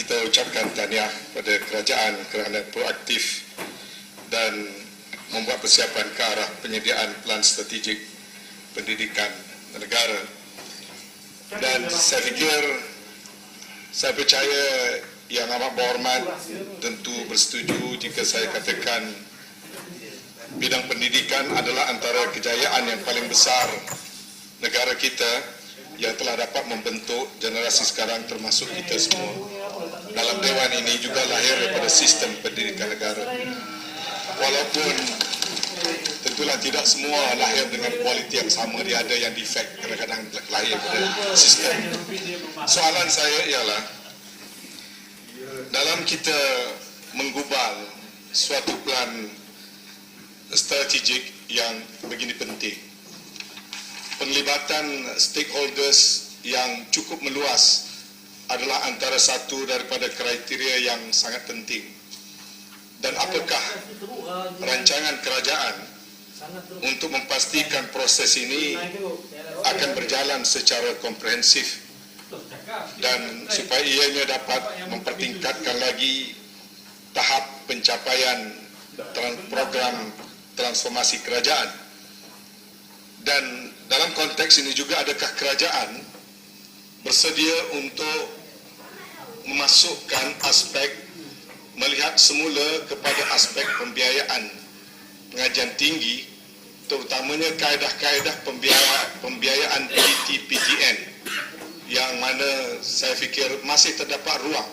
kita ucapkan tahniah pada kerajaan kerana proaktif dan membuat persiapan ke arah penyediaan pelan strategik pendidikan negara. Dan saya fikir, saya percaya Yang Amat Berhormat tentu bersetuju jika saya katakan bidang pendidikan adalah antara kejayaan yang paling besar negara kita yang telah dapat membentuk generasi sekarang termasuk kita semua. Dalam Dewan ini juga lahir daripada sistem pendidikan negara. Walaupun tentulah tidak semua lahir dengan kualiti yang sama, dia ada yang defect, kadang-kadang lahir pada sistem. Soalan saya ialah, dalam kita menggubal suatu plan strategik yang begini penting, penglibatan stakeholders yang cukup meluas adalah antara satu daripada kriteria yang sangat penting. Dan apakah rancangan kerajaan untuk memastikan proses ini akan berjalan secara komprehensif dan supaya ianya dapat mempertingkatkan lagi tahap pencapaian program transformasi kerajaan. Dan dalam konteks ini juga, adakah kerajaan bersedia untuk memasukkan aspek, melihat semula kepada aspek pembiayaan pengajian tinggi, terutamanya kaedah-kaedah pembiayaan PTPTN, yang mana saya fikir masih terdapat ruang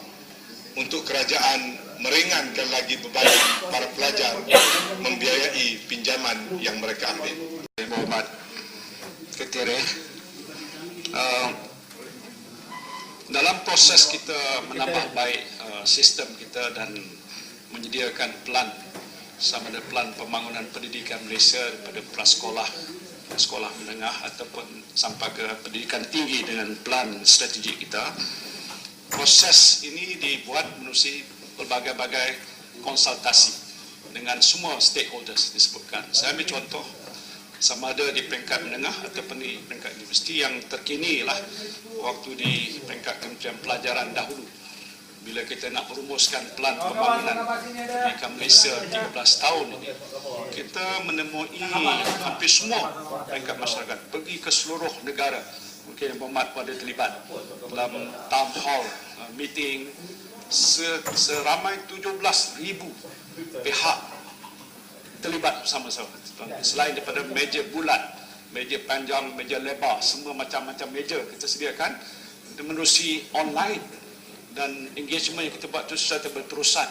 untuk kerajaan meringankan lagi beban para pelajar membiayai pinjaman yang mereka ambil. Berhormat Ketua, dalam proses kita menambah baik sistem kita dan menyediakan plan, sama ada plan pembangunan pendidikan Malaysia daripada prasekolah, sekolah menengah ataupun sampai ke pendidikan tinggi dengan plan strategi kita. Proses ini dibuat melalui berbagai-bagai konsultasi dengan semua stakeholders disebutkan. Saya ambil contoh, sama ada di peringkat menengah ataupun di peringkat universiti. Yang terkini ialah waktu di peringkat Kementerian Pelajaran dahulu, bila kita nak merumuskan plan pembangunan pendidikan Malaysia 13 tahun ini, kita menemui hampir semua peringkat masyarakat, pergi ke seluruh negara. Mungkin Yang Berhormat pada terlibat dalam town hall meeting, seramai 17,000 pihak terlibat bersama-sama. Selain daripada meja bulat, meja panjang, meja lebar, semua macam-macam meja kita sediakan, menerusi online, dan engagement yang kita buat itu secara berterusan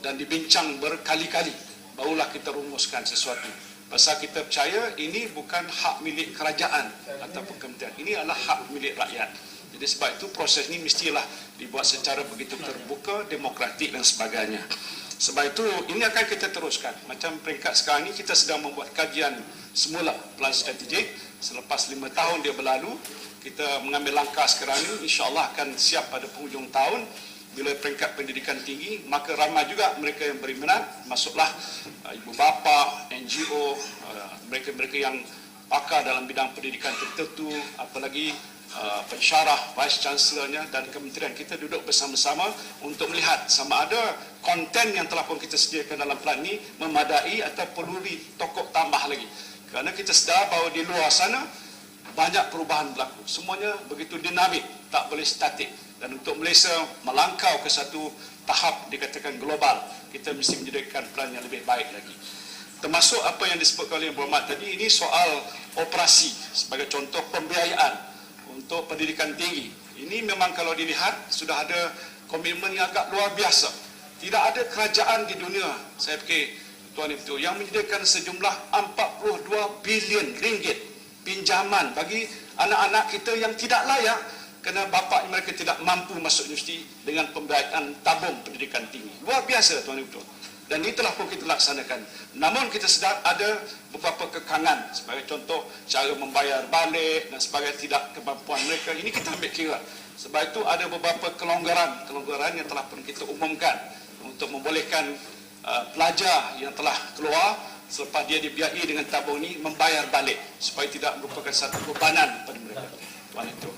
dan dibincang berkali-kali, barulah kita rumuskan sesuatu. Pasal kita percaya ini bukan hak milik kerajaan ataupun kementerian, ini adalah hak milik rakyat. Jadi sebab itu proses ini mestilah dibuat secara begitu terbuka, demokratik dan sebagainya. Sebab itu ini akan kita teruskan. Macam peringkat sekarang ini kita sedang membuat kajian semula plan strategik. Selepas 5 tahun dia berlalu, kita mengambil langkah sekarang ini, insya-Allah akan siap pada penghujung tahun. Bila peringkat pendidikan tinggi, maka ramai juga mereka yang berminat, masuklah ibu bapa, NGO, mereka-mereka yang pakar dalam bidang pendidikan tertentu, apalagi pensyarah, vice chancellornya dan kementerian. Kita duduk bersama-sama untuk melihat sama ada konten yang telah pun kita sediakan dalam plan ini memadai atau perlu ditokok tambah lagi. Kerana kita sedar bahawa di luar sana banyak perubahan berlaku. Semuanya begitu dinamik, tak boleh statik. Dan untuk Malaysia melangkau ke satu tahap dikatakan global, kita mesti menyediakan plan yang lebih baik lagi. Termasuk apa yang disebutkan oleh Yang Berhormat tadi, ini soal operasi sebagai contoh pembiayaan untuk pendidikan tinggi. Ini memang kalau dilihat sudah ada komitmen yang agak luar biasa. Tidak ada kerajaan di dunia, saya fikir Tuan Ibu, yang menyediakan sejumlah 42 bilion ringgit pinjaman bagi anak-anak kita yang tidak layak kerana bapa mereka tidak mampu masuk universiti dengan pembiayaan tabung pendidikan tinggi. Luar biasa Tuan Ibu. Dan ini telah pun kita laksanakan. Namun kita sedar ada beberapa kekangan, sebagai contoh cara membayar balik dan sebagainya, tidak kemampuan mereka. Ini kita ambil kira. Sebab itu ada beberapa kelonggaran yang telah pun kita umumkan untuk membolehkan pelajar yang telah keluar selepas dia dibiayai dengan tabung ini membayar balik supaya tidak merupakan satu bebanan pada mereka. Tuan Itu.